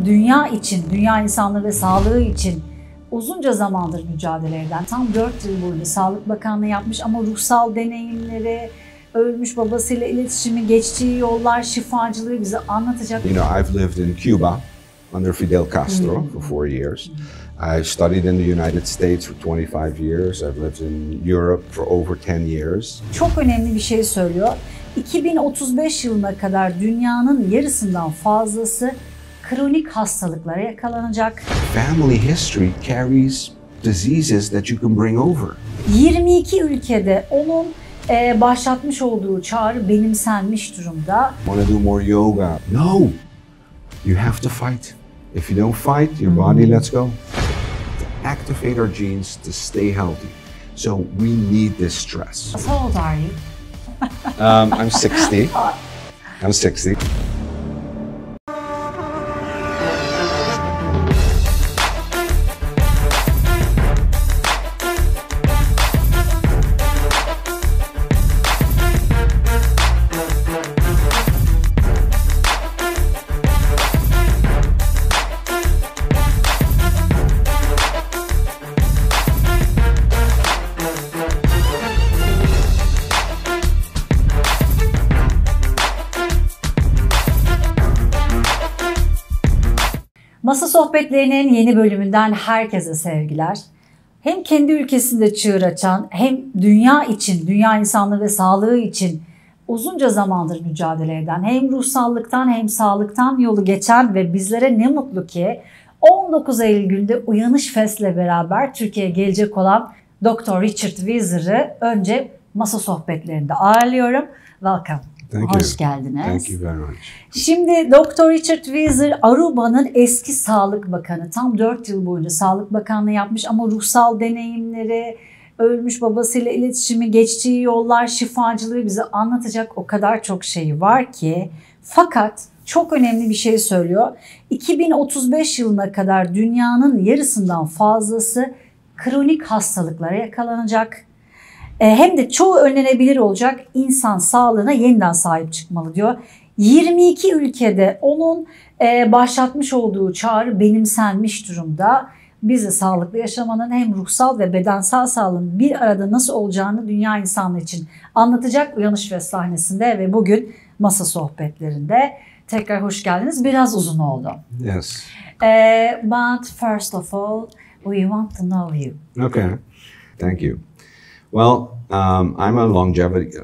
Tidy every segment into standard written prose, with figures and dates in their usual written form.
dünya için, dünya insanlığı ve sağlığı için uzunca zamandır mücadele eden, tam 4 yıl boyunca Sağlık Bakanlığı yapmış ama ruhsal deneyimleri, ölmüş babasıyla iletişimi, geçtiği yollar, şifacıları bize anlatacak. You know, I've lived in Cuba under Fidel Castro for 4 years. I studied in the United States for 25 years. I've lived in Europe for over 10 years. Çok önemli bir şey söylüyor. 2035 yılına kadar dünyanın yarısından fazlası kronik hastalıklara yakalanacak. Family history carries diseases that you can bring over. 22 ülkede onun başlatmış olduğu çağrı benimsenmiş durumda. Want to do more yoga? No. You have to fight. If you don't fight, your body lets go. To activate our genes to stay healthy. So we need this stress. How old are you? I'm 60. I'm 60. Masa Sohbetlerinin yeni bölümünden herkese sevgiler. Hem kendi ülkesinde çığır açan, hem dünya için, dünya insanlığı ve sağlığı için uzunca zamandır mücadele eden, hem ruhsallıktan hem sağlıktan yolu geçen ve bizlere ne mutlu ki 19 Eylül günde Uyanış Festle beraber Türkiye'ye gelecek olan Dr. Richard Visser'ı önce Masa Sohbetlerinde ağırlıyorum. Welcome. Hoş geldiniz. Thank you very much. Şimdi Dr. Richard Visser, Aruba'nın eski Sağlık Bakanı. Tam 4 yıl boyunca Sağlık Bakanlığı yapmış ama ruhsal deneyimleri, ölmüş babasıyla iletişimi, geçtiği yollar, şifacıları bize anlatacak o kadar çok şey var ki. Fakat çok önemli bir şey söylüyor. 2035 yılına kadar dünyanın yarısından fazlası kronik hastalıklara yakalanacak. Hem de çoğu önlenebilir olacak, insan sağlığına yeniden sahip çıkmalı diyor. 22 ülkede onun başlatmış olduğu çağrı benimsenmiş durumda. Bize sağlıklı yaşamanın hem ruhsal ve bedensel sağlığın bir arada nasıl olacağını dünya insanlığı için anlatacak Uyanış ve sahnesinde ve bugün Masa Sohbetlerinde. Tekrar hoş geldiniz. Biraz uzun oldu. Yes. But first of all, we want to know you. Okay. Thank you. Well, I'm a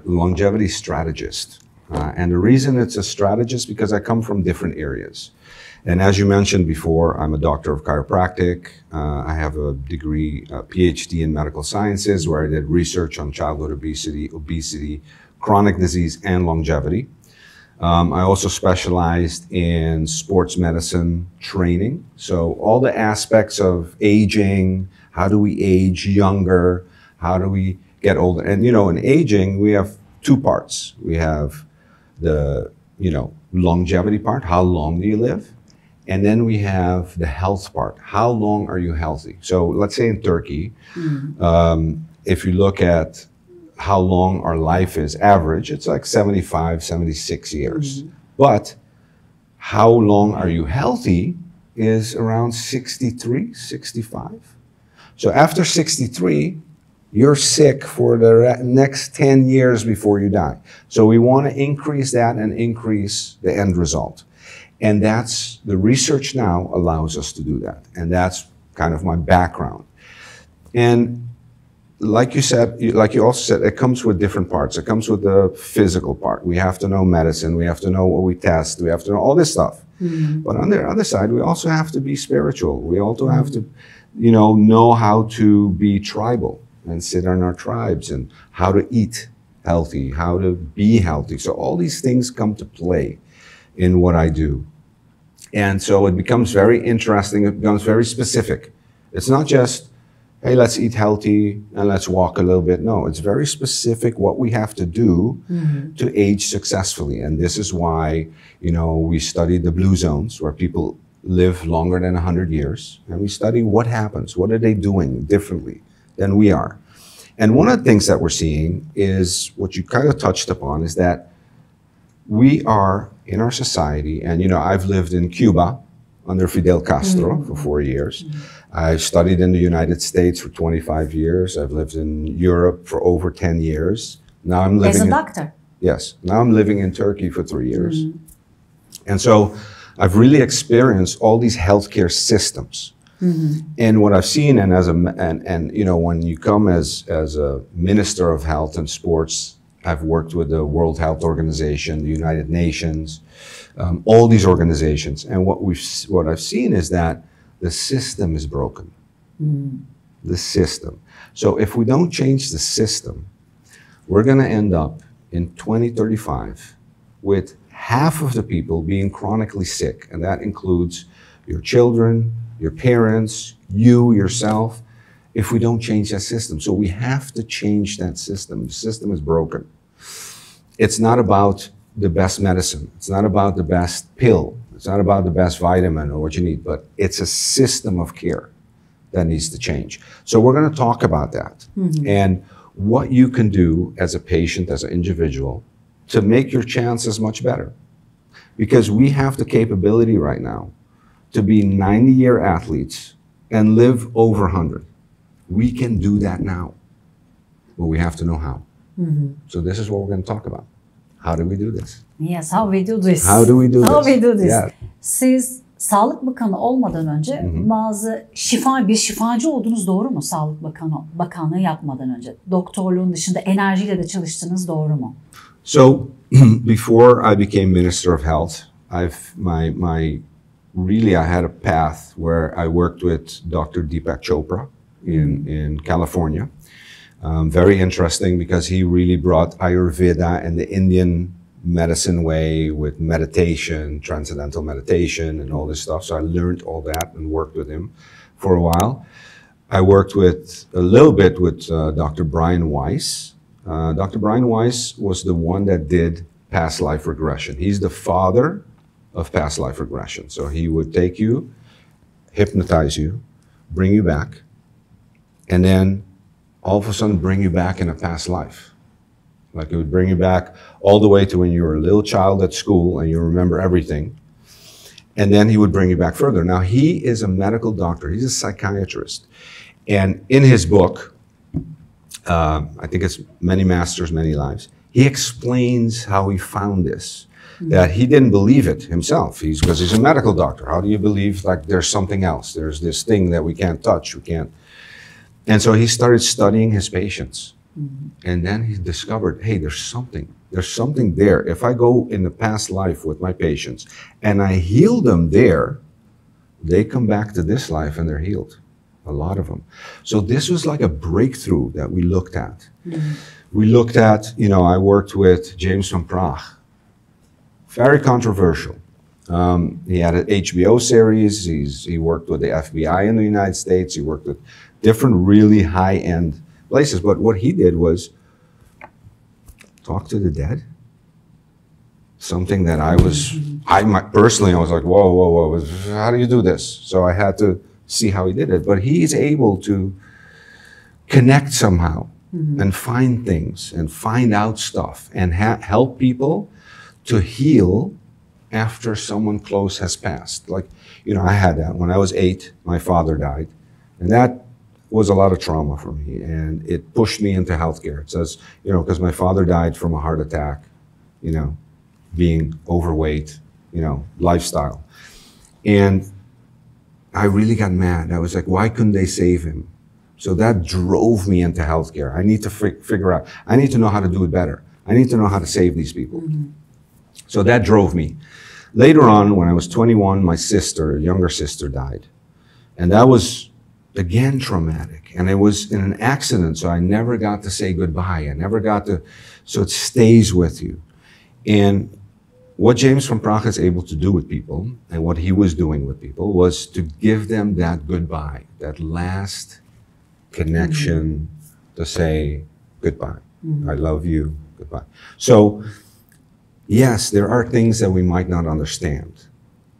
longevity strategist. And the reason it's a strategist because I come from different areas. And as you mentioned before, I'm a doctor of chiropractic. I have a degree, a PhD in medical sciences where I did research on childhood obesity, chronic disease, and longevity. I also specialized in sports medicine training. So all the aspects of aging, how do we age younger? How do we get older? And, you know, in aging, we have two parts. We have the, you know, longevity part. How long do you live? And then we have the health part. How long are you healthy? So let's say in Turkey, if you look at how long our life is average, it's like 75, 76 years. But how long are you healthy is around 63, 65. So after 63, you're sick for the next 10 years before you die. So we want to increase that and increase the end result. And that's, the research now allows us to do that. And that's kind of my background. And like you said, like you also said, it comes with different parts. It comes with the physical part. We have to know medicine. We have to know what we test. We have to know all this stuff. But on the other side, we also have to be spiritual. We also have to, you know how to be tribal and sit in our tribes and how to eat healthy, how to be healthy. So all these things come to play in what I do. And so it becomes very interesting. It becomes very specific. It's not just, hey, let's eat healthy and let's walk a little bit. No, it's very specific what we have to do to age successfully. And this is why, you know, we study the blue zones where people live longer than 100 years. And we study what happens. What are they doing differently than we are? And one of the things that we're seeing is what you kind of touched upon is that we are in our society, and you know, I've lived in Cuba under Fidel Castro for 4 years. I've studied in the United States for 25 years. I've lived in Europe for over 10 years. Now I'm living as a doctor? Yes. Now I'm living in Turkey for 3 years. And so I've really experienced all these healthcare systems. And what I've seen, and you know, when you come as a minister of health and sports, I've worked with the World Health Organization, the United Nations, all these organizations. And what I've seen is that the system is broken. The system. So if we don't change the system, we're going to end up in 2035 with half of the people being chronically sick. And that includes your children, your parents, you, yourself, if we don't change that system. So we have to change that system. The system is broken. It's not about the best medicine. It's not about the best pill. It's not about the best vitamin or what you need, but it's a system of care that needs to change. So we're going to talk about that and what you can do as a patient, as an individual, to make your chances much better. Because we have the capability right now to be 90-year athletes and live over 100. We can do that now, but we have to know how. So this is what we're going to talk about. How do we do this? Yes, how we do this. How do we do How this? we do this. Yeah. Siz Sağlık Bakanı olmadan önce bazı bir şifacı oldunuz, doğru mu? Sağlık Bakanlığı yapmadan önce. Doktorluğun dışında enerjiyle de çalıştınız, doğru mu? So before I became Minister of Health, I had a path where I worked with Dr. Deepak Chopra in California. Very interesting because he really brought Ayurveda and the Indian medicine way with meditation, transcendental meditation and all this stuff. So I learned all that and worked with him for a while. I worked a little bit with Dr. Brian Weiss. Dr. Brian Weiss was the one that did past life regression. He's the father of past life regression. So he would take you, hypnotize you, bring you back, and then all of a sudden bring you back in a past life. Like it would bring you back all the way to when you were a little child at school and you remember everything. And then he would bring you back further. Now he is a medical doctor. He's a psychiatrist. And in his book, I think it's Many Masters, Many Lives, he explains how he found this, that he didn't believe it himself. Because he's a medical doctor. How do you believe like there's something else? There's this thing that we can't touch, we can't. And so he started studying his patients. And then he discovered, hey, there's something there. If I go in the past life with my patients and I heal them there, they come back to this life and they're healed. A lot of them. So this was like a breakthrough that we looked at. We looked at, you know, I worked with James van Praagh. Very controversial. He had an HBO series. He worked with the FBI in the United States. He worked with different really high-end places. But what he did was talk to the dead. Something that personally, I was like, whoa, how do you do this? So I had to see how he did it. But he's able to connect somehow and find things and find out stuff and help people to heal after someone close has passed. Like, you know, I had that. When I was 8, my father died. And that was a lot of trauma for me. And it pushed me into healthcare. It says, you know, because my father died from a heart attack, you know, being overweight, you know, lifestyle. And I really got mad. I was like, why couldn't they save him? So that drove me into healthcare. I need to figure out, I need to know how to do it better. I need to know how to save these people. So that drove me. Later on, when I was 21, my sister, younger sister, died. And that was, again, traumatic. And it was in an accident, so I never got to say goodbye. I never got to, so it stays with you. And what James van Praagh is able to do with people, and what he was doing with people, was to give them that goodbye, that last connection to say goodbye. I love you, goodbye. So, yes, there are things that we might not understand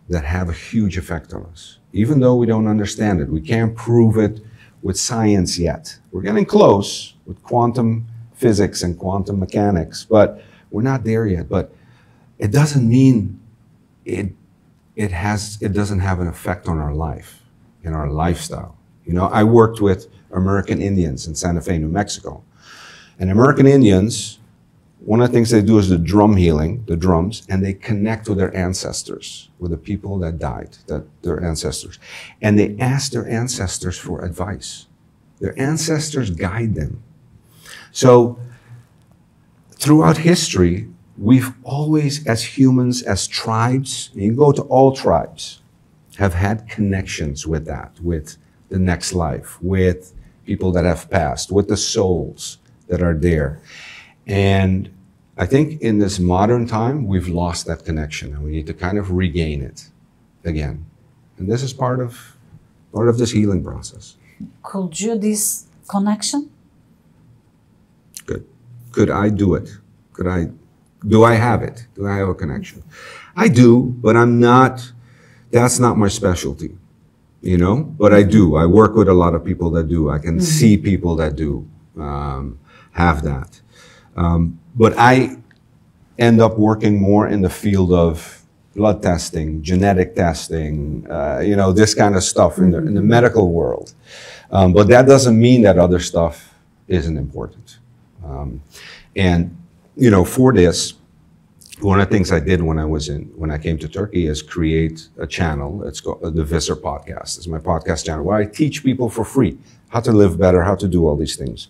that have a huge effect on us. Even though we don't understand it, we can't prove it with science yet. We're getting close with quantum physics and quantum mechanics, but we're not there yet. But it doesn't mean it it doesn't have an effect on our life, in our lifestyle. You know, I worked with American Indians in Santa Fe, New Mexico. And American Indians, one of the things they do is the drum healing, the drums, and they connect with their ancestors, with the people that died, their ancestors. And they ask their ancestors for advice. Their ancestors guide them. So throughout history, we've always, as humans, as tribes, you go to all tribes, have had connections with that, with the next life, with people that have passed, with the souls that are there. And I think in this modern time, we've lost that connection and we need to kind of regain it again. And this is part of this healing process. Could you this connection? Good. Could I do it? Do I have it? Do I have a connection? I do, but that's not my specialty, you know, but I do. I work with a lot of people that do. I can see people that do have that. But I end up working more in the field of blood testing, genetic testing, you know, this kind of stuff in the medical world. But that doesn't mean that other stuff isn't important. And, you know, for this, one of the things I did when I came to Turkey is create a channel. It's called the Visser podcast. It's my podcast channel where I teach people for free how to live better, how to do all these things.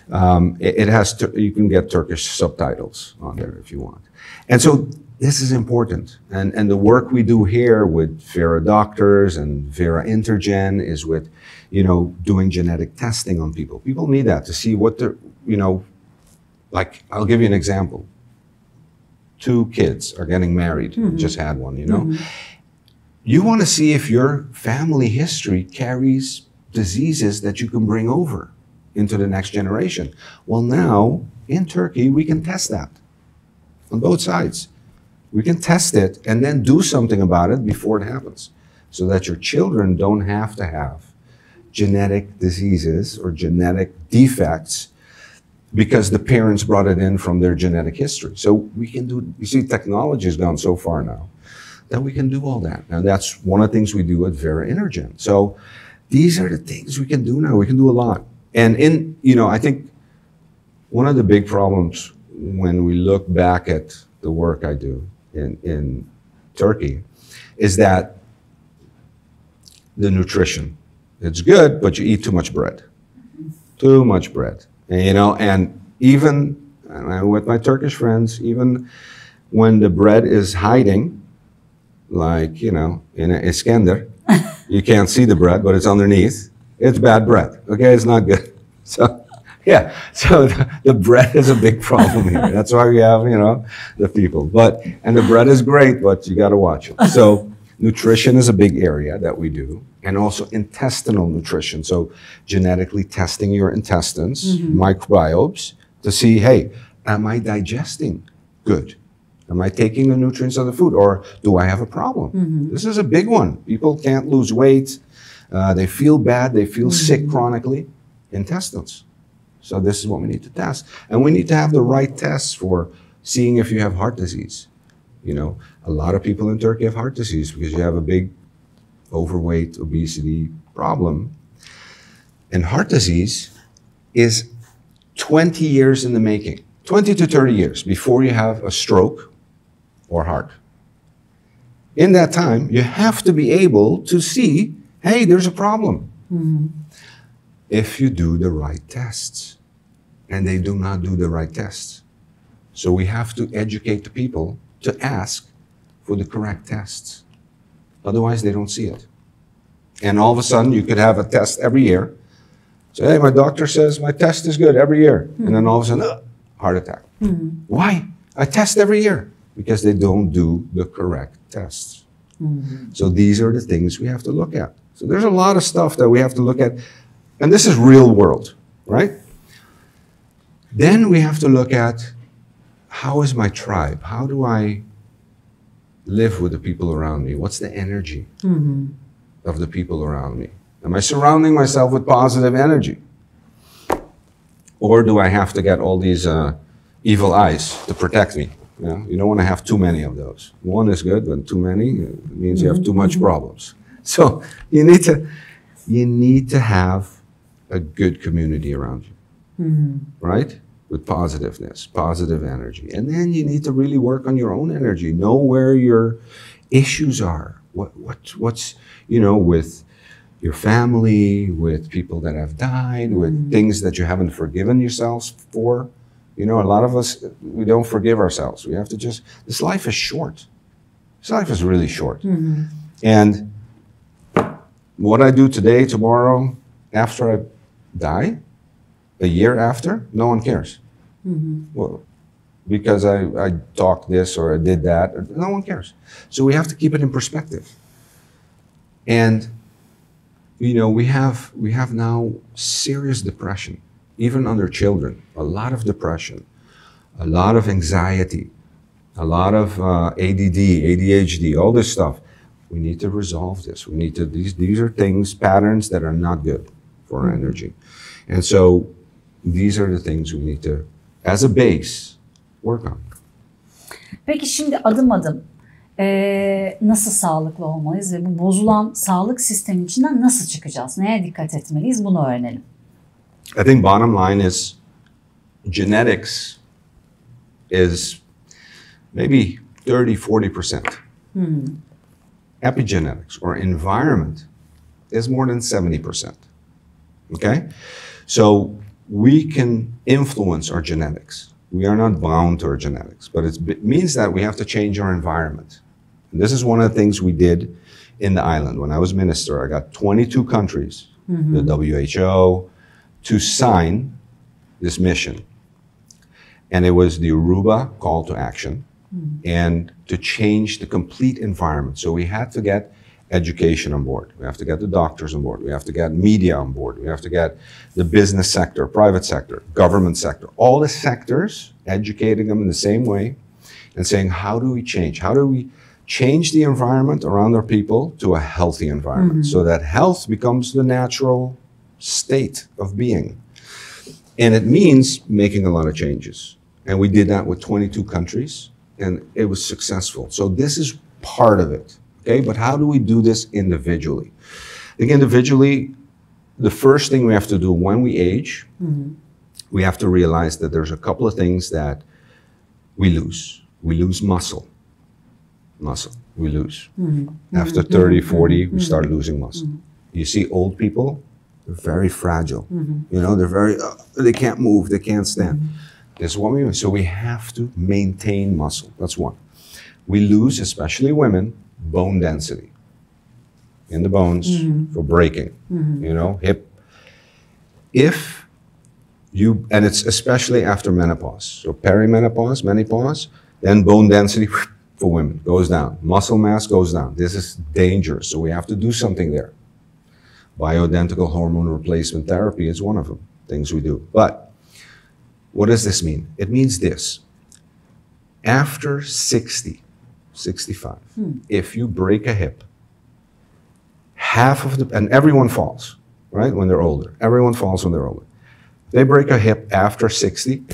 You can get Turkish subtitles on there if you want. And so this is important. And the work we do here with Vera Doctors and Vera Intergen is with, you know, doing genetic testing on people. People need that to see what they're, you know, like, I'll give you an example. 2 kids are getting married, just had one, you know. You want to see if your family history carries diseases that you can bring over into the next generation. Well, now in Turkey, we can test that on both sides. We can test it and then do something about it before it happens so that your children don't have to have genetic diseases or genetic defects because the parents brought it in from their genetic history. So we can do, you see, technology has gone so far now that we can do all that. And that's one of the things we do at Vera Intergen. So these are the things we can do now. We can do a lot. And you know, I think one of the big problems when we look back at the work I do in Turkey is that the nutrition, it's good, but you eat too much bread. Too much bread. And, you know, and even with my Turkish friends, even when the bread is hiding, like, you know, in an Iskender, you can't see the bread, but it's underneath. It's bad bread, okay? It's not good. So, yeah, so the bread is a big problem here. That's why we have, you know, the people. And the bread is great, but you got to watch it. So nutrition is a big area that we do, and also intestinal nutrition. So genetically testing your intestines, microbiomes, to see, hey, am I digesting good? Am I taking the nutrients of the food, or do I have a problem? This is a big one. People can't lose weight. They feel bad. They feel sick chronically. Intestines. So this is what we need to test. And we need to have the right tests for seeing if you have heart disease. You know, a lot of people in Turkey have heart disease because you have a big overweight, obesity problem. And heart disease is 20 years in the making, 20 to 30 years before you have a stroke or heart. In that time, you have to be able to see, hey, there's a problem. If you do the right tests. And they do not do the right tests. So we have to educate the people to ask for the correct tests. Otherwise, they don't see it. And all of a sudden, you could have a test every year. So, hey, my doctor says my test is good every year. And then all of a sudden, heart attack. Why? I test every year. Because they don't do the correct tests. So these are the things we have to look at. So there's a lot of stuff that we have to look at. And this is real world, right? Then we have to look at, how is my tribe? How do I live with the people around me? What's the energy of the people around me? Am I surrounding myself with positive energy? Or do I have to get all these evil eyes to protect me? You know, you don't want to have too many of those. One is good, but too many means you have too much problems. So you need to have a good community around you, right? With positiveness, positive energy. And then you need to really work on your own energy. Know where your issues are. What's, you know, with your family, with people that have died, with things that you haven't forgiven yourselves for. You know, a lot of us, we don't forgive ourselves. We have to just, this life is short. This life is really short. And what I do today, tomorrow, after I die, a year after, no one cares. Well, because I talked this or I did that, no one cares. So we have to keep it in perspective. And, you know, we have now serious depression. Even under children, a lot of depression, a lot of anxiety, a lot of ADD, ADHD, all this stuff. We need to resolve this. We need to, these are things, patterns that are not good for our energy. And so these are the things we need to, as a base, work on. Peki şimdi adım adım nasıl sağlıklı olmalıyız ve bu bozulan sağlık sistemi içinden nasıl çıkacağız? Neye dikkat etmeliyiz? Bunu öğrenelim. I think bottom line is genetics is maybe 30–40%. Epigenetics or environment is more than 70%. Okay? So we can influence our genetics. We are not bound to our genetics, but it means that we have to change our environment. And this is one of the things we did in the island. When I was minister, I got 22 countries, the WHO, to sign this mission. And it was the Aruba call to action and to change the complete environment. So we had to get education on board. We have to get the doctors on board. We have to get media on board. We have to get the business sector, private sector, government sector, all the sectors, educating them in the same way and saying, how do we change? How do we change the environment around our people to a healthy environment so that health becomes the natural state of being? And it means making a lot of changes. And we did that with 22 countries and it was successful. So this is part of it. Okay, but how do we do this individually? I think individually, the first thing we have to do when we age, we have to realize that there's a couple of things that we lose. We lose muscle. We lose. After 30, 40, we start losing muscle. You see old people, they're very fragile. You know, they're very, they can't move, they can't stand. This is what we do. So we have to maintain muscle. That's one. We lose, especially women, bone density in the bones for breaking, you know, hip. If you, and it's especially after menopause, so perimenopause, menopause, then bone density for women goes down, muscle mass goes down. This is dangerous, so we have to do something there. Bioidentical hormone replacement therapy is one of them, things we do. But what does this mean? It means this. After 60, 65, if you break a hip, half of the, and everyone falls, right, when they're older. Everyone falls when they're older. They break a hip after 60,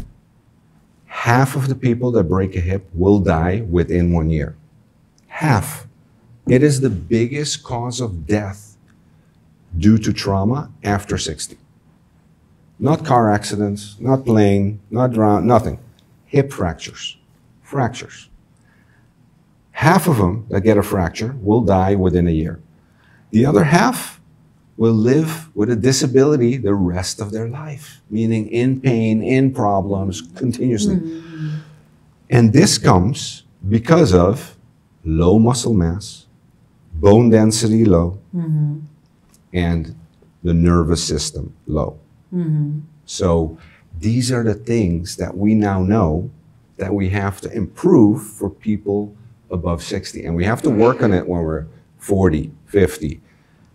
half of the people that break a hip will die within 1 year. Half. It is the biggest cause of death due to trauma after 60. Not car accidents, not plane, not drown, nothing. Hip fractures. Fractures. Half of them that get a fracture will die within a year. The other half will live with a disability the rest of their life, meaning in pain, in problems, continuously. And this comes because of low muscle mass, bone density low, and the nervous system low. So these are the things that we now know that we have to improve for people above 60. And we have to work on it when we're 40, 50,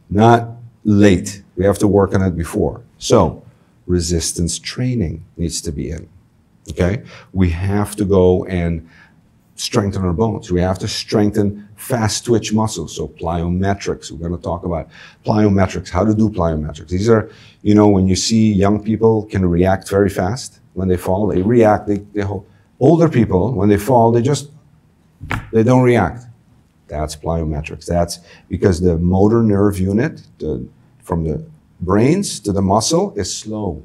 not late. We have to work on it before. So resistance training needs to be in, okay? We have to go and strengthen our bones. We have to strengthen fast twitch muscles. So plyometrics, we're gonna talk about plyometrics, how to do plyometrics. These are, you know, when you see young people can react very fast when they fall, they react, they Older people, when they fall, they don't react. That's plyometrics. That's because the motor nerve unit, from the brains to the muscle, is slow.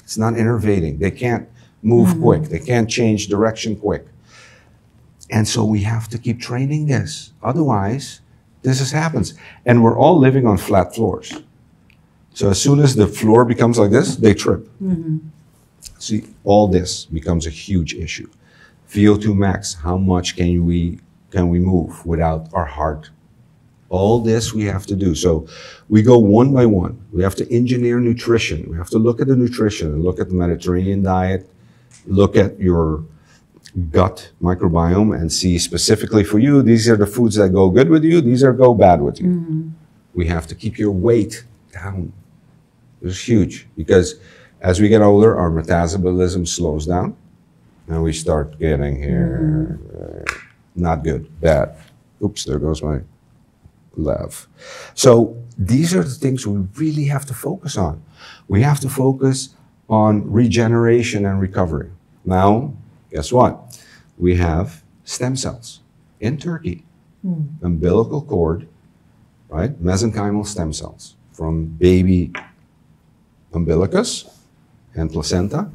It's not innervating. They can't move quick. They can't change direction quick. And so we have to keep training this. Otherwise, this happens. And we're all living on flat floors. So as soon as the floor becomes like this, they trip. See, all this becomes a huge issue. VO2 max, how much can we move without our heart? All this we have to do. So we go one by one. We have to engineer nutrition. We have to look at the nutrition and look at the Mediterranean diet, look at your gut microbiome and see specifically for you, these are the foods that go good with you, these are go bad with you. We have to keep your weight down. It's huge because as we get older, our metabolism slows down and we start getting here, not good, bad. Oops, there goes my laugh. So these are the things we really have to focus on. We have to focus on regeneration and recovery. Now, guess what? We have stem cells in Turkey, umbilical cord, right? Mesenchymal stem cells from baby umbilicus and placenta.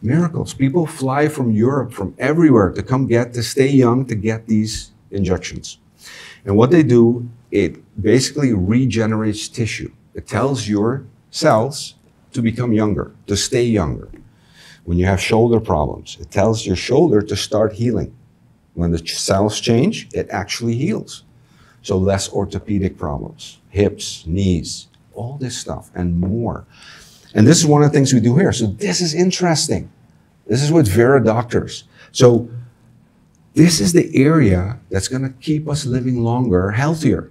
Miracles. People fly from Europe, from everywhere to stay young, to get these injections. And what they do, it basically regenerates tissue. It tells your cells to become younger, to stay younger. When you have shoulder problems, it tells your shoulder to start healing. When the cells change, it actually heals. So less orthopedic problems, hips, knees, all this stuff and more. And this is one of the things we do here. So this is interesting. This is with Vera doctors. So this is the area that's going to keep us living longer, healthier,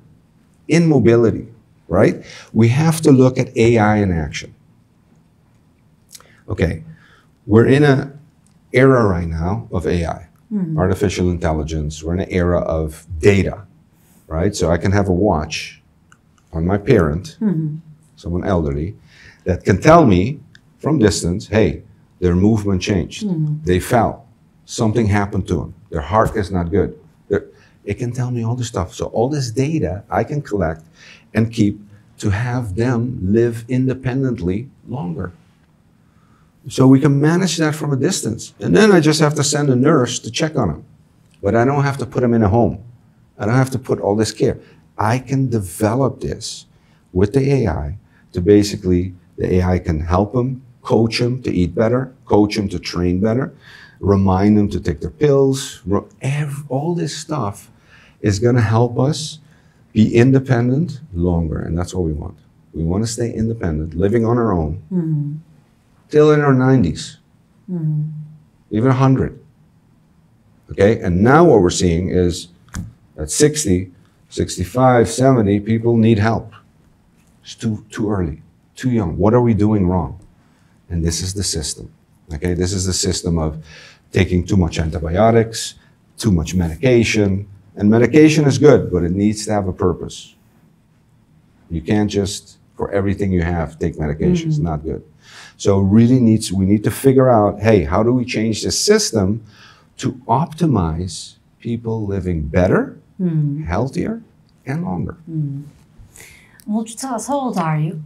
in mobility, right? We have to look at AI in action. Okay, we're in an era right now of AI, artificial intelligence. We're in an era of data, right? So I can have a watch on my parent, someone elderly, that can tell me from distance, hey, their movement changed. They fell. Something happened to them. Their heart is not good. It can tell me all this stuff. So all this data I can collect and keep to have them live independently longer. So we can manage that from a distance. And then I just have to send a nurse to check on them. But I don't have to put them in a home. I don't have to put all this care. I can develop this with the AI to basically, the AI can help them, coach them to eat better, coach them to train better, remind them to take their pills. All this stuff is going to help us be independent longer. And that's what we want. We want to stay independent, living on our own, till in our 90s, even 100. Okay, and now what we're seeing is at 60, 65, 70, people need help. It's too early, too young. What are we doing wrong? And this is the system. Okay, this is the system of taking too much antibiotics, too much medication. And medication is good, but it needs to have a purpose. You can't just, for everything you have, take medication. It's not good. So really we need to figure out, hey, how do we change the system to optimize people living better, healthier, and longer? Would you tell us, how old are you?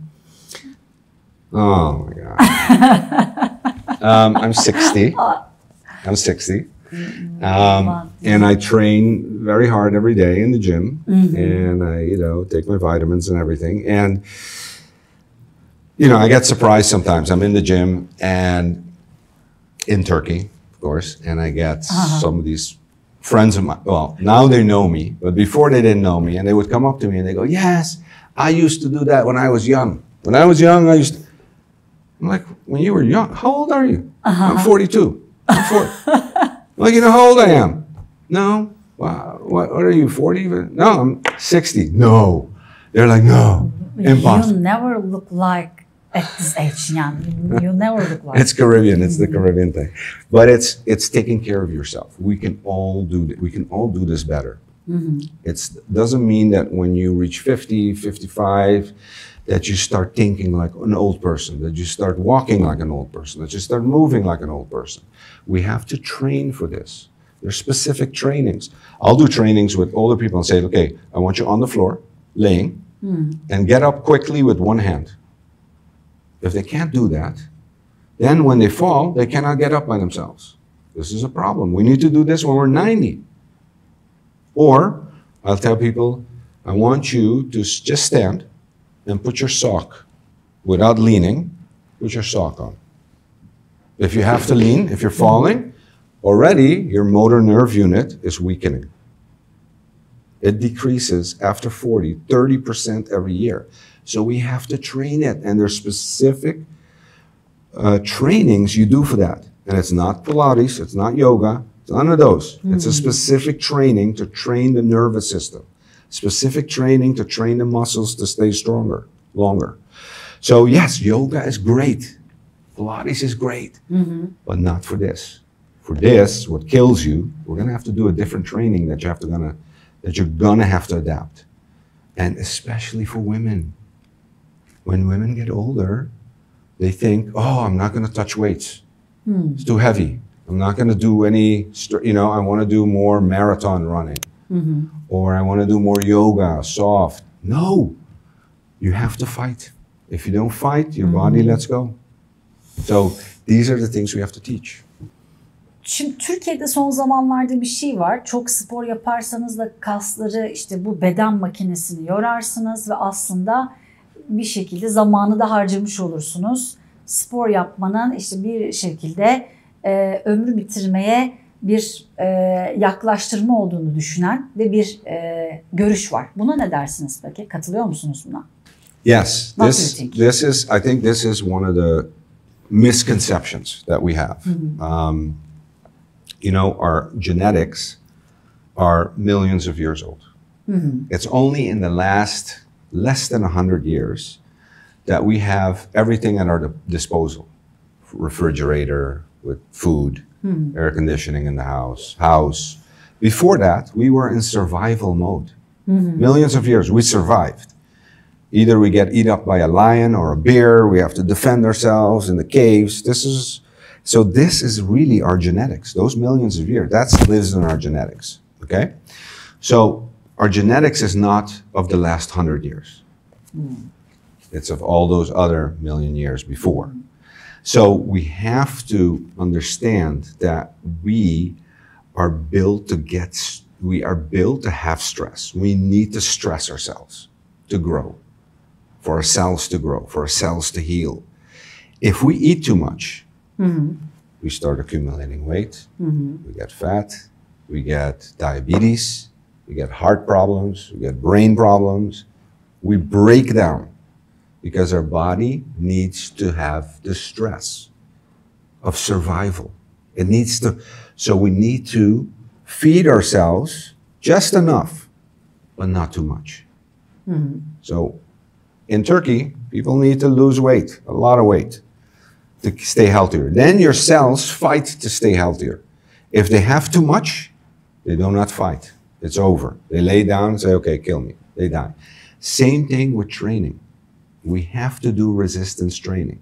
Oh my God. I'm 60. I'm 60. And I train very hard every day in the gym. And I, take my vitamins and everything. And, I get surprised sometimes. I'm in the gym and in Turkey, of course, and I get some of these friends of mine. Well, now they know me, but before they didn't know me, and they would come up to me and they go, yes, I used to do that when I was young. When I was young, I'm like, when you were young, how old are you? I'm 42. I'm 40. Like, how old I am? No. Wow. What are you, 40? No, I'm 60. No. They're like, no, impossible. You never look like at this age, you never look like. It's Caribbean. It's the Caribbean thing. But it's taking care of yourself. We can all do this better. It doesn't mean that when you reach 50, 55, that you start thinking like an old person, that you start walking like an old person, that you start moving like an old person. We have to train for this. There's specific trainings. I'll do trainings with older people and say, okay, I want you on the floor, laying, and get up quickly with one hand. If they can't do that, then when they fall, they cannot get up by themselves. This is a problem. We need to do this when we're 90. Or I'll tell people, I want you to just stand and put your sock, without leaning, put your sock on. If you have to lean, if you're falling, already your motor nerve unit is weakening. It decreases after 40, 30% every year. So we have to train it, and there's specific trainings you do for that. And it's not Pilates, it's not yoga, it's none of those. It's a specific training to train the nervous system. Specific training to train the muscles to stay stronger, longer. So yes, yoga is great. Pilates is great, but not for this. For this, what kills you, we're gonna have to do a different training that you're gonna have to adapt. And especially for women. When women get older, they think, oh, I'm not gonna touch weights. It's too heavy. I'm not gonna do any, I wanna do more marathon running. Or I wanna do more yoga, soft. No, you have to fight. If you don't fight, your body lets go. So these are the things we have to teach. Şimdi Türkiye'de son zamanlarda bir şey var. Çok spor yaparsanız da kasları, işte bu beden makinesini yorarsınız ve aslında bir şekilde zamanı da harcamış olursunuz. Spor yapmanın işte bir şekilde ömrü bitirmeye bir yaklaştırma olduğunu düşünen de bir görüş var. Buna ne dersiniz peki? Katılıyor musunuz buna? Yes, this is, I think this is one of the misconceptions that we have. Our genetics are millions of years old. It's only in the less than 100 years that we have everything at our disposal. Refrigerator with food, air conditioning in the house. Before that, we were in survival mode. Millions of years, we survived. Either we get eaten up by a lion or a bear, we have to defend ourselves in the caves. This is really our genetics. Those millions of years, that lives in our genetics, okay? So our genetics is not of the last 100 years. It's of all those other million years before. So we have to understand that we are built to have stress. We need to stress ourselves to grow, for our cells to grow, for our cells to heal. If we eat too much, we start accumulating weight, we get fat, we get diabetes, we get heart problems, we get brain problems. We break down because our body needs to have the stress of survival. So we need to feed ourselves just enough, but not too much. So in Turkey, people need to lose weight, a lot of weight, to stay healthier. Then your cells fight to stay healthier. If they have too much, they do not fight. It's over. They lay down and say, okay, kill me. They die. Same thing with training. We have to do resistance training.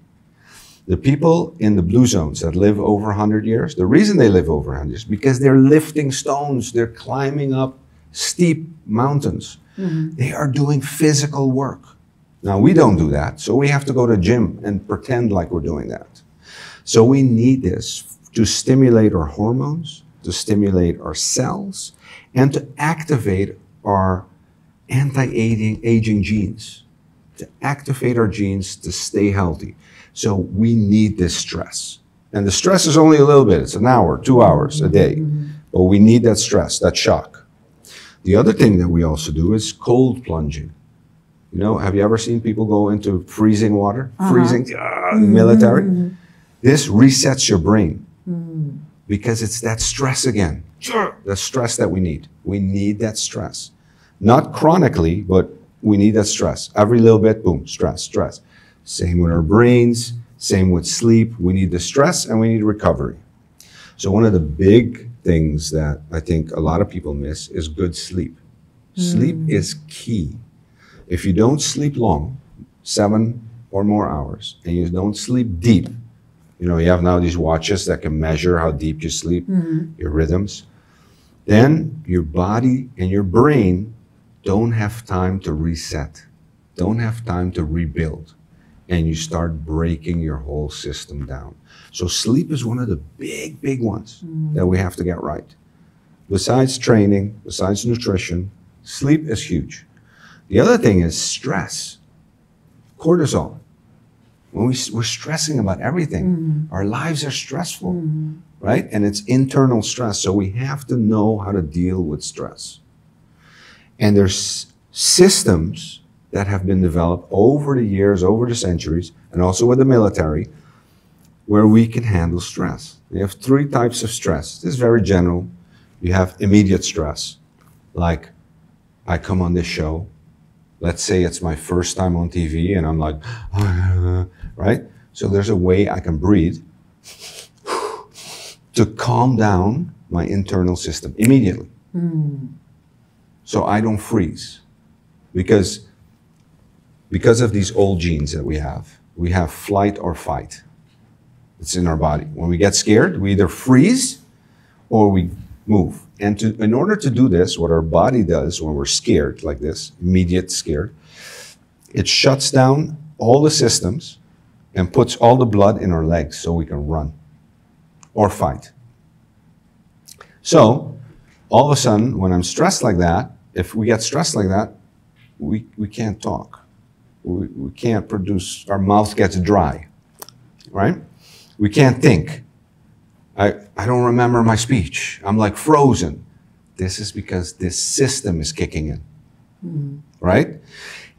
The people in the blue zones that live over 100 years, the reason they live over 100 years is because they're lifting stones, they're climbing up steep mountains. They are doing physical work. Now, we don't do that, so we have to go to the gym and pretend like we're doing that. So we need this to stimulate our hormones, to stimulate our cells, and to activate our anti-aging genes, to activate our genes to stay healthy. So we need this stress. And the stress is only a little bit. It's an hour, 2 hours a day. But we need that stress, that shock. The other thing that we also do is cold plunging. Have you ever seen people go into freezing water? Freezing, military? This resets your brain because it's that stress again. The stress that we need. We need that stress. Not chronically, but we need that stress. Every little bit, boom, stress, stress. Same with our brains, same with sleep. We need the stress and we need recovery. So one of the big things that I think a lot of people miss is good sleep. Sleep is key. If you don't sleep long, 7 or more hours, and you don't sleep deep, you know, you have now these watches that can measure how deep you sleep, your rhythms, then your body and your brain don't have time to reset, don't have time to rebuild, and you start breaking your whole system down. So sleep is one of the big ones that we have to get right. Besides training, besides nutrition, sleep is huge. The other thing is stress, cortisol. When we're stressing about everything, our lives are stressful, right? And it's internal stress, so we have to know how to deal with stress. And there's systems that have been developed over the years, over the centuries, and also with the military, where we can handle stress. We have 3 types of stress. This is very general. You have immediate stress, like I come on this show, let's say it's my first time on TV and I'm like, right? So there's a way I can breathe to calm down my internal system immediately. So I don't freeze. Because of these old genes that we have flight or fight. It's in our body. When we get scared, we either freeze or we move. And in order to do this, what our body does when we're scared like this, immediate scared, it shuts down all the systems and puts all the blood in our legs so we can run or fight. So all of a sudden, when I'm stressed like that, if we get stressed like that, we can't talk. We can't produce, our mouth gets dry, right? We can't think. I don't remember my speech. I'm like frozen. This is because this system is kicking in, right?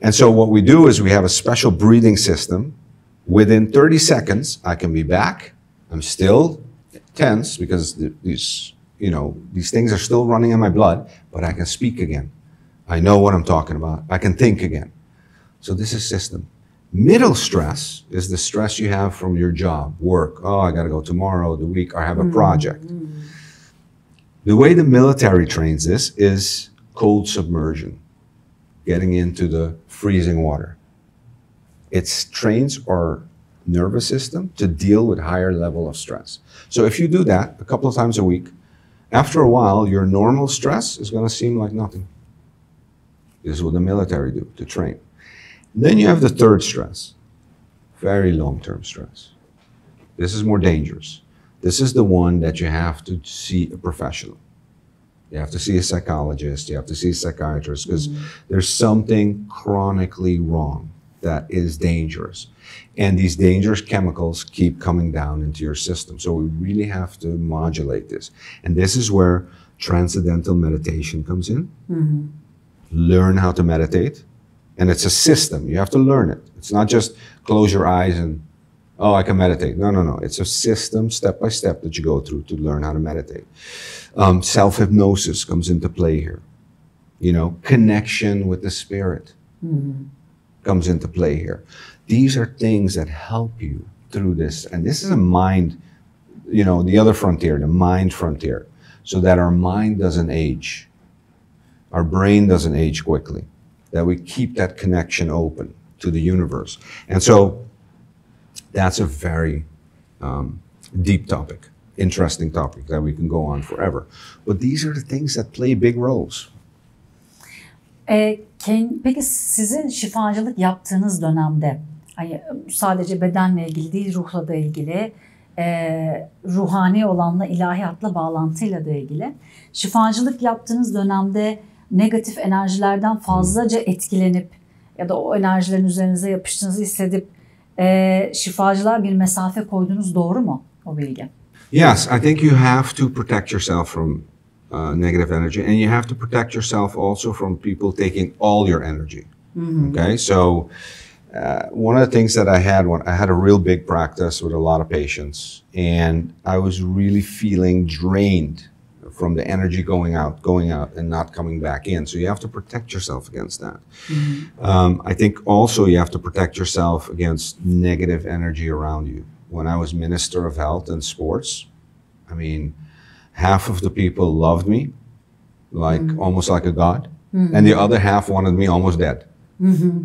And so what we do is we have a special breathing system. Within 30 seconds, I can be back. I'm still tense because these things are still running in my blood, but I can speak again. I know what I'm talking about. I can think again. So this is system. Middle stress is the stress you have from your job, work. Oh, I got to go tomorrow, the week, I have a project. The way the military trains this is cold submersion, getting into the freezing water. It trains our nervous system to deal with higher level of stress. So if you do that a couple of times a week, after a while, your normal stress is going to seem like nothing. This is what the military do to train. Then you have the third stress, very long-term stress. This is more dangerous. This is the one that you have to see a professional. You have to see a psychologist, you have to see a psychiatrist, because there's something chronically wrong that is dangerous. And these dangerous chemicals keep coming down into your system. So we really have to modulate this. And this is where transcendental meditation comes in. Learn how to meditate. And it's a system. You have to learn it. It's not just close your eyes and, oh, I can meditate. No. It's a system, step by step, that you go through to learn how to meditate. Self-hypnosis comes into play here. You know, connection with the spirit comes into play here. These are things that help you through this. And this is a mind, you know, the other frontier, the mind frontier, so that our mind doesn't age. Our brain doesn't age quickly. That we keep that connection open to the universe. And so that's a very deep topic, interesting topic that we can go on forever. But these are the things that play big roles. Peki sizin şifacılık yaptığınız dönemde, hani sadece bedenle ilgili değil, ruhla da ilgili, ruhani olanla, ilahiyatla bağlantıyla da ilgili, şifacılık yaptığınız dönemde negatif enerjilerden fazlaca etkilenip ya da o enerjilerin üzerinize yapıştığınızı hissedip şifacılar bir mesafe koydunuz, doğru mu o bilgi? Yes, I think you have to protect yourself from negative energy, and you have to protect yourself also from people taking all your energy. Okay, so one of the things that I had a real big practice with a lot of patients, and I was really feeling drained from the energy going out and not coming back in. So you have to protect yourself against that. I think also you have to protect yourself against negative energy around you. When I was Minister of Health and Sports, I mean, half of the people loved me, like almost like a god, and the other half wanted me almost dead.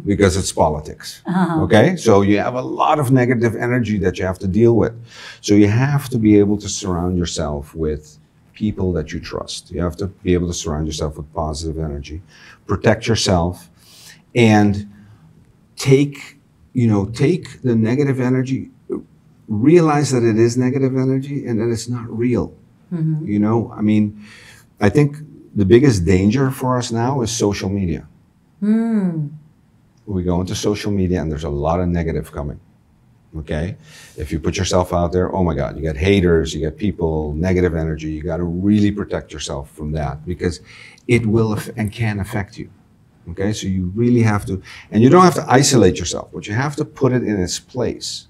Because it's politics. Okay, so you have a lot of negative energy that you have to deal with. So you have to be able to surround yourself with people that you trust. You have to be able to surround yourself with positive energy, protect yourself, and take the negative energy, realize that it is negative energy and that it's not real. You know, I mean, I think the biggest danger for us now is social media. We go into social media and there's a lot of negative coming, okay? If you put yourself out there, oh my God, you get haters, you get people, negative energy. You got to really protect yourself from that because it will and can affect you, okay? So you really have to, and you don't have to isolate yourself, but you have to put it in its place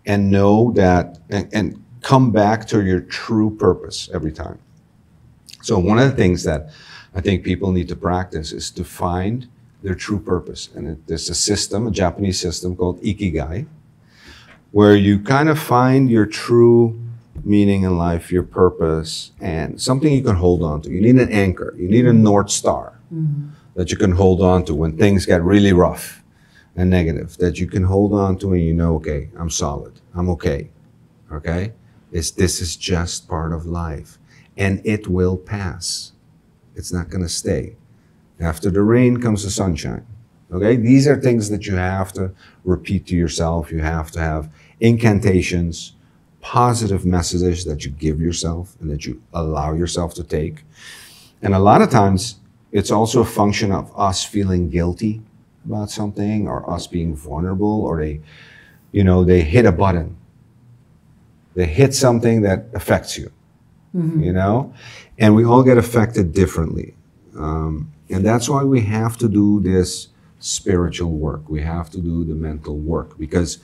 and know that, and come back to your true purpose every time. So one of the things that I think people need to practice is to find their true purpose. And there's a system, a Japanese system called Ikigai, where you kind of find your true meaning in life, your purpose, and something you can hold on to. You need an anchor. You need a North Star that you can hold on to when things get really rough and negative, that you can hold on to and you know, okay, I'm solid. I'm okay. Okay? This is just part of life. And it will pass. It's not going to stay. After the rain comes the sunshine. Okay? These are things that you have to repeat to yourself. You have to have incantations, positive messages that you give yourself and that you allow yourself to take. And a lot of times, it's also a function of us feeling guilty about something or us being vulnerable, or they hit a button. They hit something that affects you, you know? And we all get affected differently. And that's why we have to do this spiritual work. We have to do the mental work because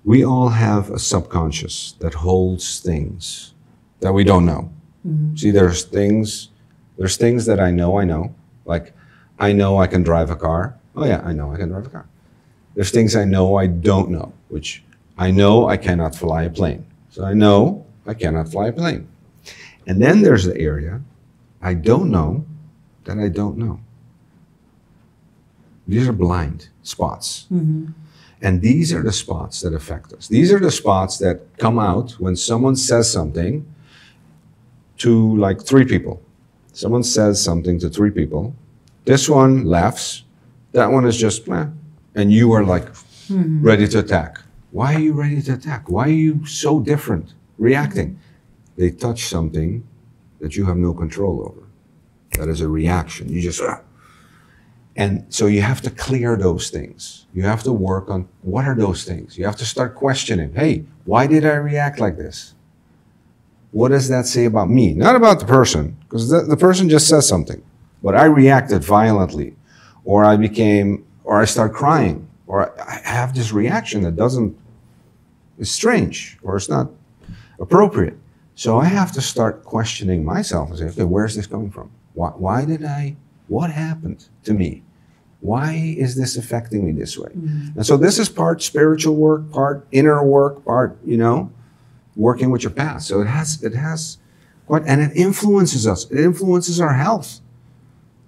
we all have a subconscious that holds things that we don't know. See, there's things that I know. Like, I know I can drive a car. Oh yeah, I know I can drive a car. There's things I know I don't know, which I know I cannot fly a plane. So I know I cannot fly a plane. And then there's the area I don't know that I don't know. These are blind spots. And these are the spots that affect us. These are the spots that come out when someone says something to like 3 people. Someone says something to 3 people. This one laughs. That one is just, meh. And you are like ready to attack. Why are you ready to attack? Why are you so different reacting? They touch something that you have no control over. That is a reaction. You just, and so you have to clear those things. You have to work on what are those things. You have to start questioning, hey, why did I react like this? What does that say about me? Not about the person, because the person just says something. But I reacted violently, or I start crying, or I have this reaction that is strange, or it's not appropriate. So I have to start questioning myself and say, okay, where's this coming from? What happened to me? Why is this affecting me this way? And so this is part spiritual work, part inner work, part, working with your past. So it has quite, and it influences us. It influences our health,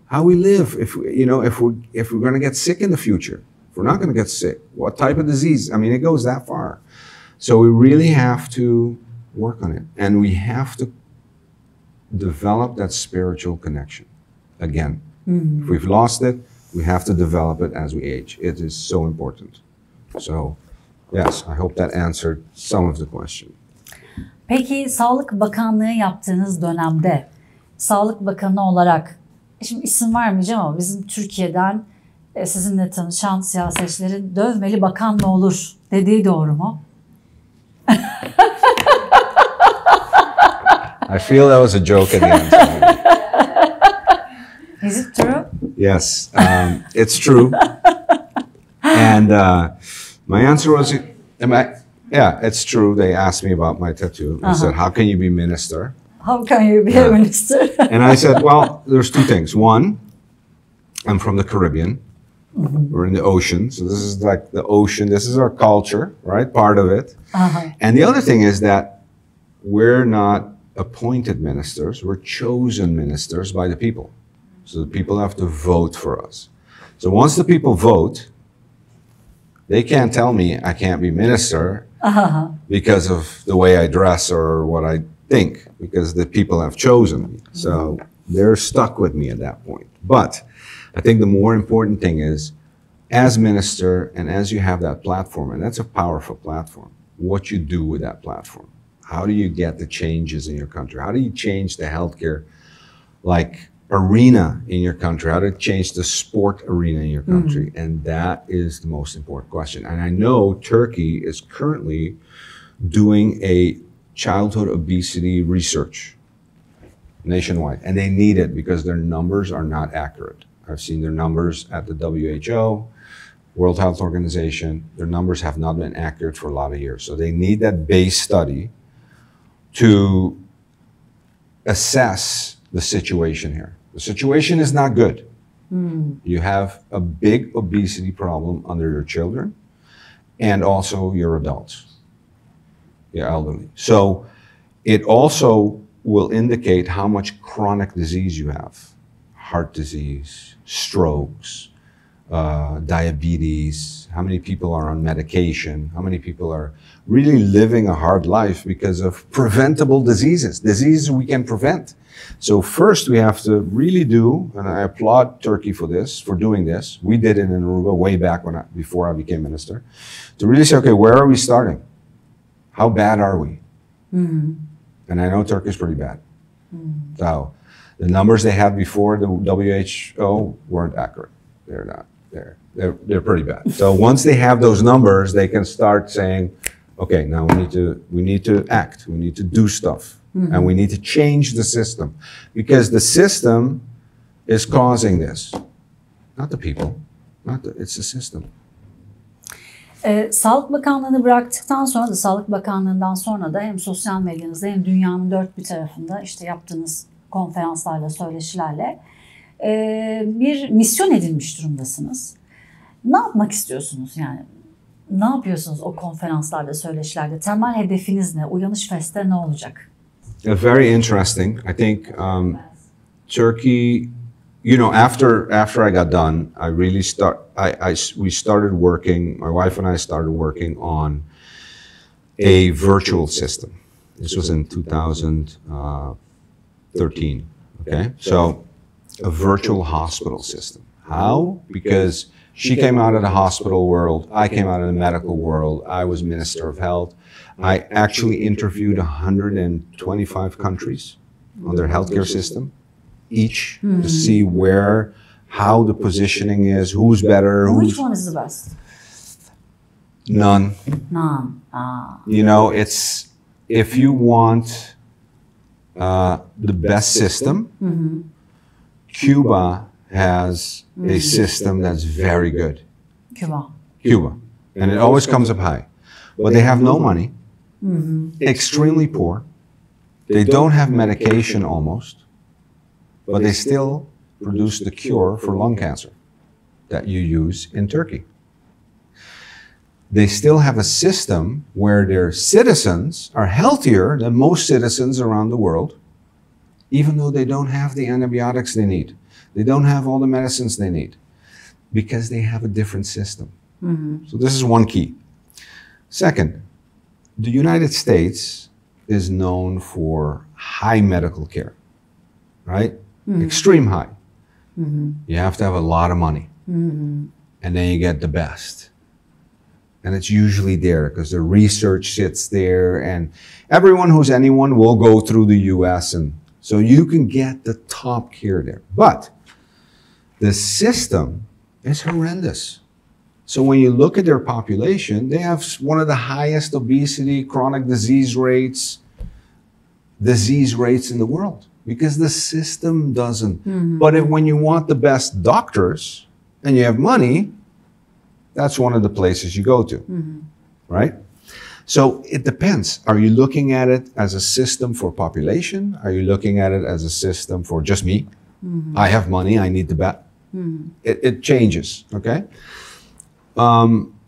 how we live. If we're going to get sick in the future, if we're not going to get sick, what type of disease? I mean, it goes that far. So we really have to work on it, and we have to develop that spiritual connection again. If we've lost it, we have to develop it as we age. It is so important. So, yes, I hope that answered some of the question. Peki Sağlık Bakanlığı yaptığınız dönemde Sağlık Bakanı olarak, şimdi isim vermeyeceğim ama bizim Türkiye'den sizinle tanışan siyasetçilerin dövmeli bakan mı olur dediği doğru mu? I feel that was a joke at the end. Is it true? Yes, it's true. And my answer was, yeah, it's true. They asked me about my tattoo. I said, how can you be minister? How can you be a minister? And I said, well, there's 2 things. One, I'm from the Caribbean. We're in the ocean. So this is like the ocean. This is our culture, right? Part of it. And the other thing is that we're not appointed ministers. We're chosen ministers by the people. So the people have to vote for us. So once the people vote, they can't tell me I can't be minister because of the way I dress or what I think, because the people have chosen me. So they're stuck with me at that point. But I think the more important thing is, as minister and as you have that platform, and that's a powerful platform, what you do with that platform. How do you get the changes in your country? How do you change the healthcare arena in your country? How to change the sport arena in your country? And that is the most important question. And I know Turkey is currently doing a childhood obesity research nationwide, and they need it because their numbers are not accurate. I've seen their numbers at the WHO, World Health Organization. Their numbers have not been accurate for a lot of years. So they need that base study to assess the situation here. The situation is not good. You have a big obesity problem under your children and also your adults, your elderly. So it also will indicate how much chronic disease you have. Heart disease, strokes, diabetes, how many people are on medication, how many people are really living a hard life because of preventable diseases we can prevent. So first we have to really do, and I applaud Turkey for this, for doing this. We did it in Aruba way back before I became minister, to really say, okay, where are we starting? How bad are we? And I know Turkey is pretty bad. So the numbers they had before the WHO weren't accurate. They're not. They're pretty bad. So once they have those numbers, they can start saying, okay, now we need to act. We need to do stuff. And we need to change the system, because the system is causing this, not the people, it's the system. Sağlık Bakanlığı'nı bıraktıktan sonra da, Sağlık Bakanlığı'ndan sonra da hem sosyal medyanızda hem dünyanın dört bir tarafında işte yaptığınız konferanslarla, söyleşilerle bir misyon edinmiş durumdasınız. Ne yapmak istiyorsunuz yani? Ne yapıyorsunuz o konferanslarda, söyleşilerde? Temel hedefiniz ne? Uyanış Festte ne olacak? Very interesting. I think Turkey, after I got done, we started working, my wife and I started working on a virtual system. This was in 2013, okay? So a virtual hospital system. How? Because she came out of the hospital world, I came out of the medical world, I was Minister of Health. I actually interviewed 125 countries on their healthcare system, each to see how the positioning is, who's better. Which one is the best? None. None. It's, if you want the best system, Cuba has a system that's very good. Cuba. And it always comes up high. But they have no money, extremely poor. They don't have medication almost, but they still produce the cure for lung cancer that you use in Turkey. They still have a system where their citizens are healthier than most citizens around the world, even though they don't have the antibiotics they need. They don't have all the medicines they need, because they have a different system. So this is one key. Second, the United States is known for high medical care, right? Extreme high. You have to have a lot of money, and then you get the best. And it's usually there because the research sits there, and everyone who's anyone will go through the US, and so you can get the top care there. But the system is horrendous. So when you look at their population, they have one of the highest obesity, chronic disease rates in the world, because the system doesn't. But when you want the best doctors and you have money, that's one of the places you go to, right? So it depends. Are you looking at it as a system for population? Are you looking at it as a system for just me? I have money, I need the bet. It changes, okay?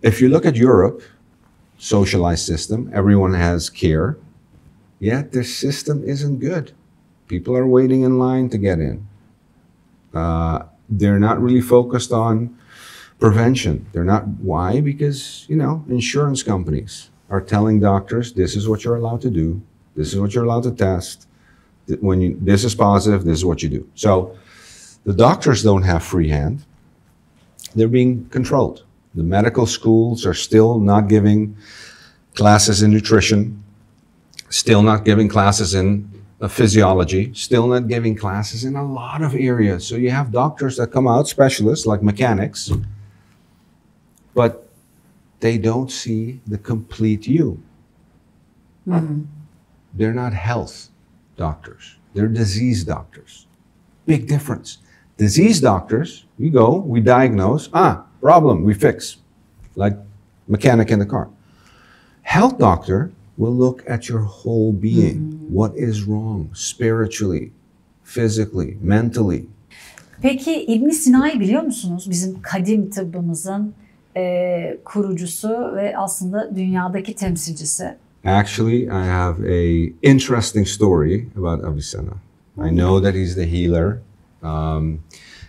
If you look at Europe, socialized system, everyone has care. yet the system isn't good. People are waiting in line to get in. They're not really focused on prevention. They're not. Why? Because, you know, insurance companies are telling doctors, this is what you're allowed to do. This is what you're allowed to test. When this is positive, this is what you do. So the doctors don't have free hand. They're being controlled. The medical schools are still not giving classes in nutrition, still not giving classes in physiology, still not giving classes in a lot of areas. So you have doctors that come out, specialists like mechanics, but they don't see the complete you. Mm-hmm. They're not health doctors. They're disease doctors. Big difference. Disease doctors, we go, we diagnose, problem, we fix, like mechanic in the car. Health doctor will look at your whole being. Mm-hmm. What is wrong spiritually, physically, mentally. Peki İbn Sina'yı biliyor musunuz? Bizim kadim tıbbımızın kurucusu ve aslında dünyadaki temsilcisi. Actually, I have a interesting story about Avicenna. Mm-hmm. I know that he's the healer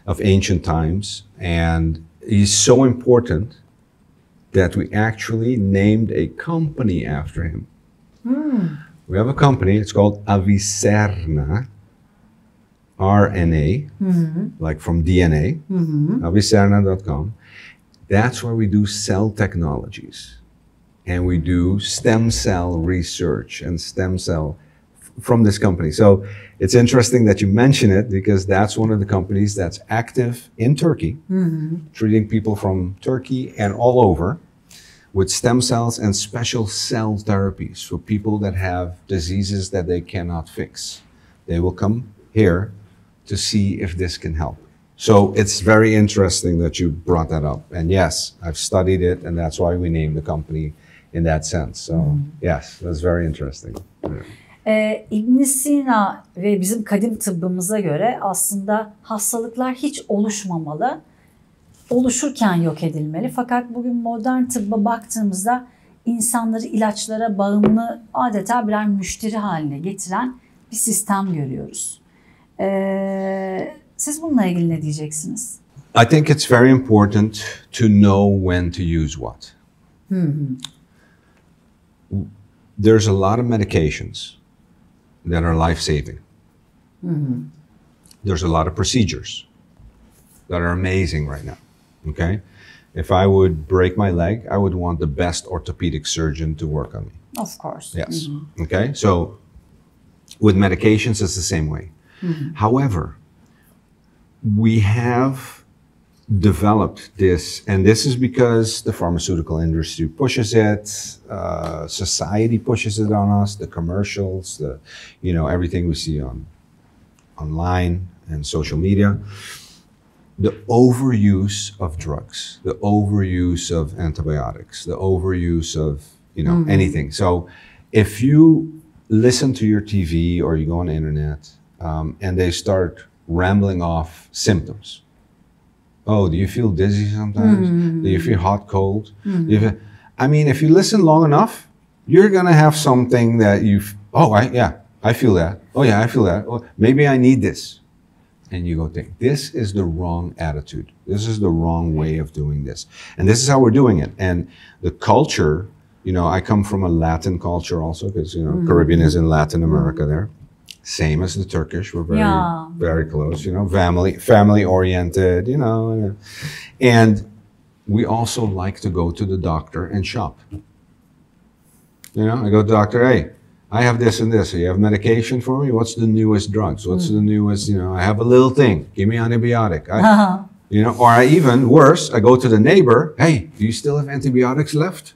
of ancient times, and he's so important that we actually named a company after him. Mm. We have a company, it's called Avicerna, RNA, mm-hmm. like from DNA, mm-hmm. avicerna.com. That's where we do cell technologies. And we do stem cell research and stem cell from this company. So it's interesting that you mention it, because that's one of the companies that's active in Turkey, mm-hmm. treating people from Turkey and all over with stem cells and special cell therapies for people that have diseases that they cannot fix. They will come here to see if this can help. So it's very interesting that you brought that up. And yes, I've studied it, and that's why we named the company in that sense. So yes, that's very interesting. İbn Sina ve bizim kadim tıbbımıza göre aslında hastalıklar hiç oluşmamalı, oluşurken yok edilmeli. Fakat bugün modern tıbba baktığımızda insanları ilaçlara bağımlı, adeta birer müşteri haline getiren bir sistem görüyoruz. Siz bununla ilgili ne diyeceksiniz? I think it's very important to know when to use what. Mm-hmm. There's a lot of medications that are life-saving. Mm-hmm. There's a lot of procedures that are amazing right now, okay? If I would break my leg, I would want the best orthopedic surgeon to work on me. Of course. Yes, mm-hmm. Okay? So with medications, it's the same way. Mm-hmm. However, we have developed this, and this is because the pharmaceutical industry pushes it, society pushes it on us, the commercials, everything we see online and social media. The overuse of drugs, the overuse of antibiotics, the overuse of mm-hmm. anything. So if you listen to your TV or you go on the internet and they start rambling off symptoms. Oh, do you feel dizzy sometimes? Mm-hmm. Do you feel hot, cold? Mm-hmm. If you listen long enough, you're going to have something that I feel that. Oh yeah, I feel that. Oh, maybe I need this. And you go think, this is the wrong attitude. This is the wrong way of doing this. And this is how we're doing it. And the culture, I come from a Latin culture also, because, mm-hmm. Caribbean is in Latin America there. Same as the Turkish, we're very close, family oriented, and we also like to go to the doctor and shop. I go to the doctor, hey, I have this and this. You have medication for me? What's the newest drugs? What's the newest, I have a little thing. Give me antibiotic. Or I even worse, I go to the neighbor, hey, do you still have antibiotics left?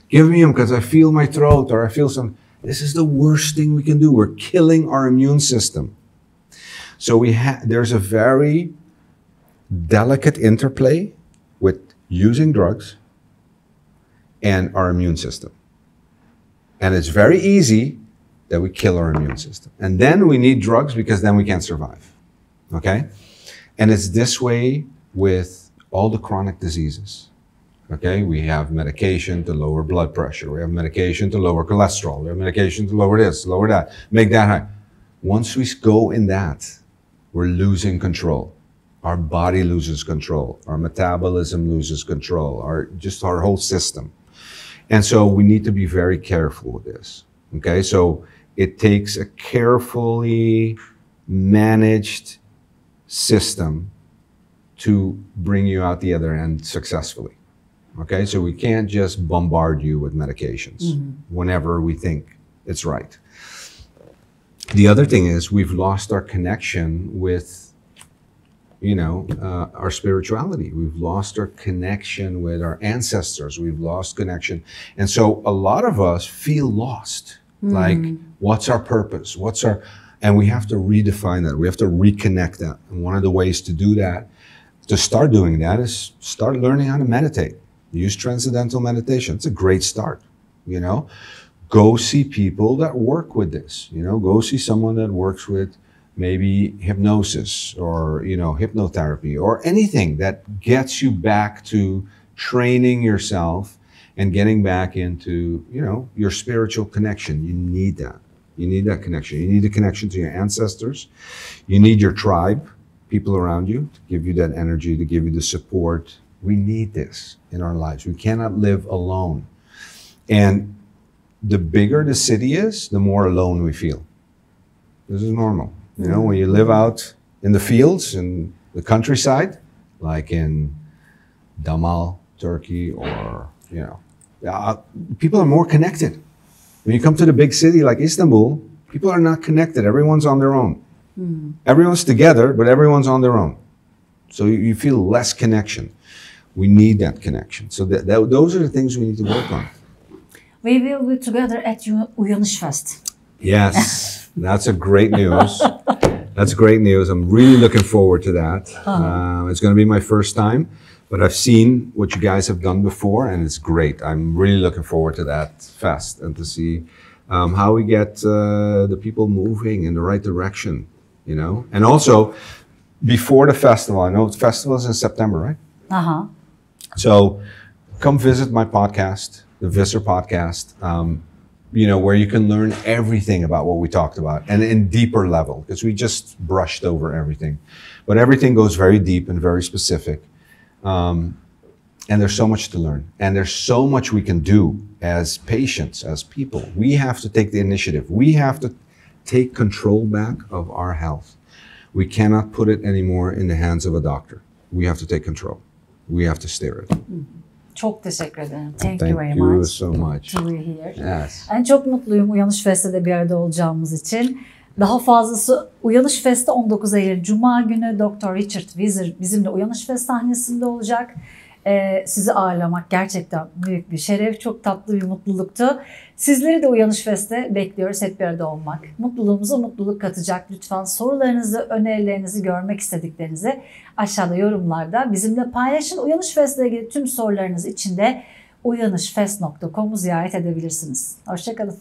Give me them because I feel my throat or I feel some. This is the worst thing we can do. We're killing our immune system. So there's a very delicate interplay with using drugs and our immune system. And it's very easy that we kill our immune system. And then we need drugs because then we can't survive. Okay? And it's this way with all the chronic diseases. Okay, we have medication to lower blood pressure. We have medication to lower cholesterol. We have medication to lower this, lower that, make that high. Once we go in that, we're losing control. Our body loses control. Our metabolism loses control. Our whole system. And so we need to be very careful with this. Okay, so it takes a carefully managed system to bring you out the other end successfully. Okay, so we can't just bombard you with medications whenever we think it's right. The other thing is we've lost our connection with, our spirituality. We've lost our connection with our ancestors. We've lost connection. And so a lot of us feel lost. Like, what's our purpose? And we have to redefine that. We have to reconnect that. And one of the ways to do that, to start doing that, is start learning how to meditate. Use transcendental meditation. It's a great start, Go see people that work with this, Go see someone that works with maybe hypnosis or, hypnotherapy or anything that gets you back to training yourself and getting back into, your spiritual connection. You need that. You need that connection. You need a connection to your ancestors. You need your tribe, people around you, to give you that energy, to give you the support. We need this in our lives. We cannot live alone. And the bigger the city is, the more alone we feel. This is normal. When you live out in the fields, in the countryside, like in Damal, Turkey, or, people are more connected. When you come to the big city like Istanbul, people are not connected. Everyone's on their own. Everyone's together, but everyone's on their own. So you feel less connection. We need that connection. So those are the things we need to work on. We will be together at Uyanış Fest. Yes, that's a great news. That's great news. I'm really looking forward to that. It's going to be my first time, but I've seen what you guys have done before, and it's great. I'm really looking forward to that fest and to see how we get the people moving in the right direction, And also, before the festival, I know the festival is in September, right? So come visit my podcast, the Visser podcast, where you can learn everything about what we talked about and in deeper level, because we just brushed over everything. But everything goes very deep and very specific. And there's so much to learn. And there's so much we can do as patients, as people. We have to take the initiative. We have to take control back of our health. We cannot put it anymore in the hands of a doctor. We have to take control. We have to steer it. Çok teşekkür ederim. Thank you very Thank you much so much. to be here. Yes. Ben çok mutluyum Uyanış Fest'te bir arada olacağımız için. Daha fazlası Uyanış Fest'te 19 Eylül Cuma günü Dr. Richard Visser bizimle Uyanış Fest sahnesinde olacak. Sizi ağırlamak gerçekten büyük bir şeref, çok tatlı bir mutluluktu. Sizleri de Uyanış Fest'te bekliyoruz, hep bir arada olmak. Mutluluğumuza mutluluk katacak. Lütfen sorularınızı, önerilerinizi, görmek istediklerinizi aşağıda yorumlarda bizimle paylaşın. Uyanış Fest'le ilgili tüm sorularınız için de uyanışfest.com'u ziyaret edebilirsiniz. Hoşça kalın.